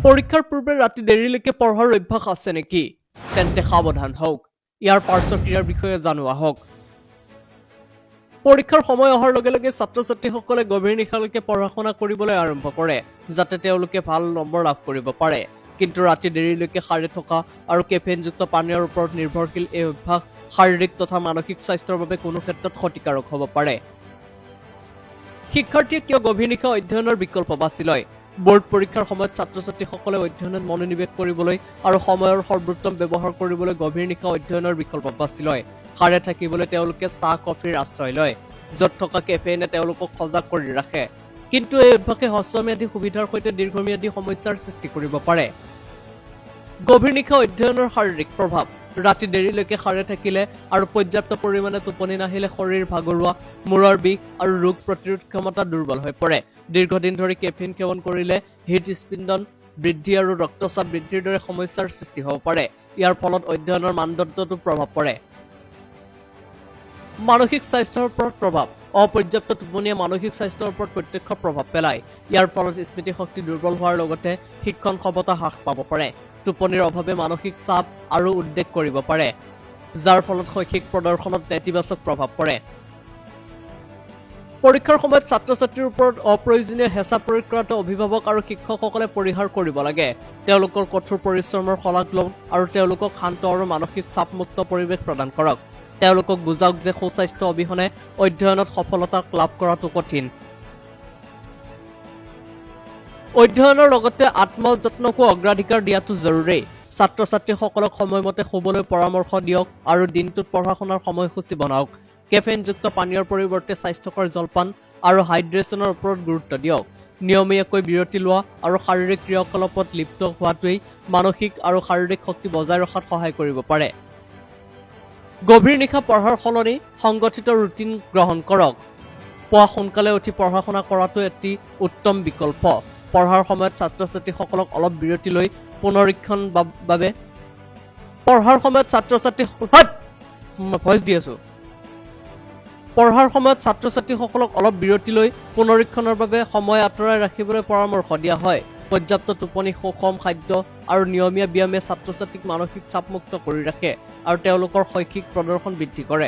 পৰীক্ষাৰ পূৰ্বে ৰাতি দেৰিলৈকে পঢ়াৰ অভ্যাস আছে নেকি? তেন্তে সাৱধান হওক। ইয়াৰ পাৰ্শ্বক্ৰিয়াৰ বিষয়ে জানো আহক। পৰীক্ষাৰ সময় অহাৰ লগে লগে ছাত্ৰ-ছাত্ৰীসকলে গভীৰ নিশালৈকে পঢ়া-শুনা কৰিবলৈ আৰম্ভ কৰে, যাতে তেওঁলোকে ভাল নম্বৰ লাভ কৰিব পাৰে। কিন্তু ৰাতি দেৰিলৈকে সাৰে থকা আৰু কেফেইনযুক্ত পানীয়ৰ ওপৰত নিৰ্ভৰশীল এই অভ্যাস শাৰীৰিক তথা মানসিক স্বাস্থ্যৰ বাবে কোনো ক্ষেত্ৰত ক্ষতিকাৰক হ'ব পাৰে। শিক্ষাৰ্থীয়ে কিয় গভীৰ নিশা অধ্যয়নৰ বিকল্প বাছি লয়? বোৰ্ড পৰীক্ষাৰ সময়ত ছাত্ৰ-ছাত্ৰীসকলে অধ্যয়নত মনোনিৱেশ কৰিবলৈ আৰু সময়ৰ সৰ্বোত্তম ব্যৱহাৰ কৰিবলৈ গভীৰ নিশা অধ্যয়নৰ বিকল্প বাছি লয়। সাৰে থাকিবলৈ তেওঁলোকে চাহ কফিৰ আশ্ৰয় লয়, য'ত থকা কেফেইনে তেওঁলোকক সজাগ কৰি ৰাখে। কিন্তু এই অভ্যাসে হ্ৰস্বম্যাদী সুবিধাৰ সৈতে দীৰ্ঘম্যাদী সমস্যাৰ সৃষ্টি কৰিব পাৰে। গভীৰ নিশা অধ্যয়নৰ শাৰীৰিক প্ৰভাৱ। ৰাতি দেৰিলৈকে সাৰে থাকিলে আৰু পৰ্যাপ্ত পৰিমাণে টোপনি নাহিলে শৰীৰ ভাগৰুৱা, মূৰৰ বিষ আৰু ৰোগ প্ৰতিৰোধ ক্ষমতা দুৰ্বল হৈ পৰে। দীৰ্ঘদিন ধৰি কেফেইন সেৱন কৰিলে হৃদস্পন্দন বৃদ্ধি আৰু ৰক্তচাপ বৃদ্ধিৰ দৰে সমস্যাৰ সৃষ্টি হ'ব পাৰে। ইয়াৰ ফলত অধ্যয়নৰ মানদণ্ডতো প্ৰভাৱ পৰে। মানসিক স্বাস্থ্যৰ ওপৰত প্ৰভাৱ। অপৰ্যাপ্ত টোপনিয়ে মানসিক স্বাস্থ্যৰ ওপৰত প্ৰত্যক্ষ প্ৰভাৱ পেলায়। ইয়াৰ ফলত স্মৃতিশক্তি দুৰ্বল হোৱাৰ লগতে শিক্ষণ ক্ষমতা হ্ৰাস পাব পাৰে। টোপনিৰ অভাৱে মানসিক চাপ আৰু উদ্বেগ কৰিব পাৰে, যাৰ ফলত শৈক্ষিক প্ৰদৰ্শনত নেতিবাচক প্ৰভাৱ পৰে। পৰীক্ষাৰ সময়ত ছাত্ৰ-ছাত্ৰীৰ ওপৰত অপ্ৰয়োজনীয় হেঁচা প্ৰয়োগ কৰাটো অভিভাৱক আৰু শিক্ষকসকলে পৰিহাৰ কৰিব লাগে। তেওঁলোকৰ কঠোৰ পৰিশ্ৰমৰ শলাগ লওক আৰু তেওঁলোকক শান্ত আৰু মানসিক চাপমুক্ত পৰিৱেশ প্ৰদান কৰক। তেওঁলোকক বুজাওক যে সুস্বাস্থ্য অবিহনে অধ্যয়নত সফলতা লাভ কৰাটো কঠিন। অধ্যয়নৰ লগতে আত্মযত্নকো অগ্ৰাধিকাৰ দিয়াটো জৰুৰী। ছাত্ৰ-ছাত্ৰীসকলক সময়মতে শুবলৈ পৰামৰ্শ দিয়ক আৰু দিনটোত পঢ়া-শুনাৰ সময়সূচী বনাওক। কেফেইনযুক্ত পানীয়ৰ পৰিৱৰ্তে স্বাস্থ্যকৰ জলপান আৰু হাইড্ৰেশ্যনৰ ওপৰত গুৰুত্ব দিয়ক। নিয়মীয়াকৈ বিৰতি লোৱা আৰু শাৰীৰিক ক্ৰিয়াকলাপত লিপ্ত হোৱাটোৱেই মানসিক আৰু শাৰীৰিক শক্তি বজাই ৰখাত সহায় কৰিব পাৰে। গভীৰ নিশা পঢ়াৰ সলনি সংগঠিত ৰুটিন গ্ৰহণ কৰক। পুৱা সোনকালে উঠি পঢ়া-শুনা কৰাটো এটি উত্তম বিকল্প। পঢ়াৰ সময়ত ছাত্ৰ-ছাত্ৰীসকলক অলপ বিৰতি লৈ পুনৰীক্ষণ বাবে পঢ়াৰ সময়ত ছাত্ৰ-ছাত্ৰীসকলক অলপ বিৰতি লৈ পুনৰীক্ষণৰ বাবে সময় আঁতৰাই ৰাখিবলৈ পৰামৰ্শ দিয়া হয়। পৰ্যাপ্ত টোপনি, সুষম খাদ্য আৰু নিয়মীয়া ব্যায়ামে ছাত্ৰ-ছাত্ৰীক মানসিক চাপমুক্ত কৰি ৰাখে আৰু তেওঁলোকৰ শৈক্ষিক প্ৰদৰ্শন বৃদ্ধি কৰে।